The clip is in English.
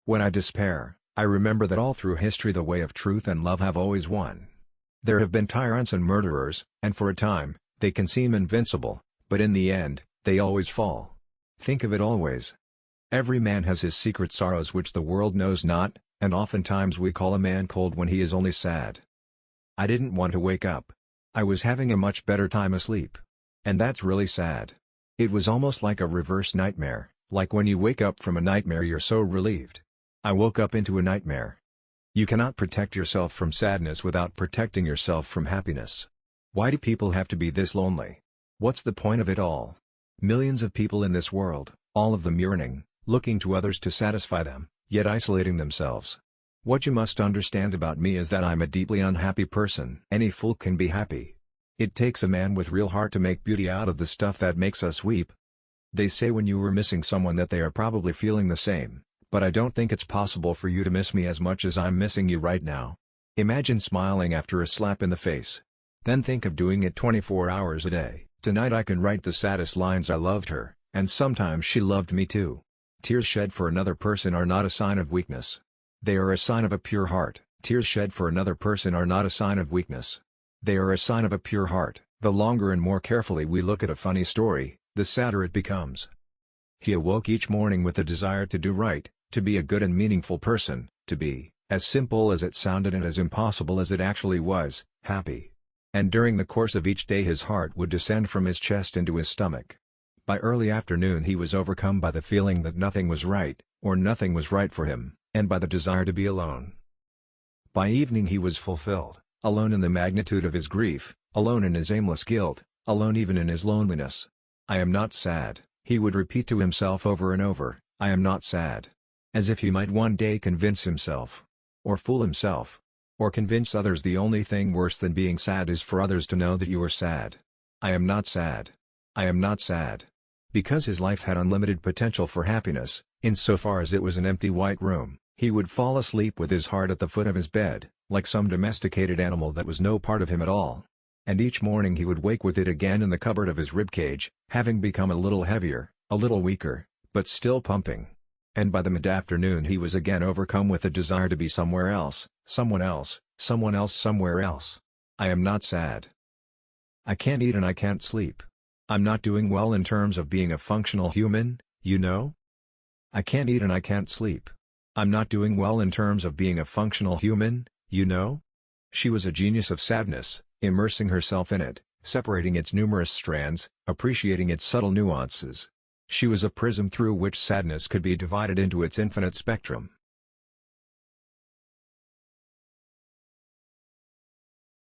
When I despair, I remember that all through history the way of truth and love have always won. There have been tyrants and murderers, and for a time, they can seem invincible, but in the end, they always fall. Think of it always. Every man has his secret sorrows which the world knows not, and oftentimes we call a man cold when he is only sad. I didn't want to wake up. I was having a much better time asleep. And that's really sad. It was almost like a reverse nightmare, like when you wake up from a nightmare you're so relieved. I woke up into a nightmare. You cannot protect yourself from sadness without protecting yourself from happiness. Why do people have to be this lonely? What's the point of it all? Millions of people in this world, all of them yearning, looking to others to satisfy them, yet isolating themselves. What you must understand about me is that I'm a deeply unhappy person. Any fool can be happy. It takes a man with real heart to make beauty out of the stuff that makes us weep. They say when you are missing someone that they are probably feeling the same, but I don't think it's possible for you to miss me as much as I'm missing you right now. Imagine smiling after a slap in the face. Then think of doing it 24 hours a day. Tonight I can write the saddest lines. I loved her, and sometimes she loved me too. Tears shed for another person are not a sign of weakness. They are a sign of a pure heart. Tears shed for another person are not a sign of weakness. They are a sign of a pure heart. The longer and more carefully we look at a funny story, the sadder it becomes. He awoke each morning with the desire to do right, to be a good and meaningful person, to be, as simple as it sounded and as impossible as it actually was, happy. And during the course of each day his heart would descend from his chest into his stomach. By early afternoon he was overcome by the feeling that nothing was right, or nothing was right for him, and by the desire to be alone. By evening he was fulfilled, alone in the magnitude of his grief, alone in his aimless guilt, alone even in his loneliness. I am not sad, he would repeat to himself over and over, I am not sad. As if he might one day convince himself, or fool himself, or convince others. The only thing worse than being sad is for others to know that you are sad. I am not sad. I am not sad. Because his life had unlimited potential for happiness, insofar as it was an empty white room, he would fall asleep with his heart at the foot of his bed, like some domesticated animal that was no part of him at all. And each morning he would wake with it again in the cupboard of his ribcage, having become a little heavier, a little weaker, but still pumping. And by the mid-afternoon he was again overcome with a desire to be somewhere else, someone else, someone else, somewhere else. I am not sad. I can't eat and I can't sleep. I'm not doing well in terms of being a functional human, you know? I can't eat and I can't sleep. I'm not doing well in terms of being a functional human, you know? She was a genius of sadness, immersing herself in it, separating its numerous strands, appreciating its subtle nuances. She was a prism through which sadness could be divided into its infinite spectrum.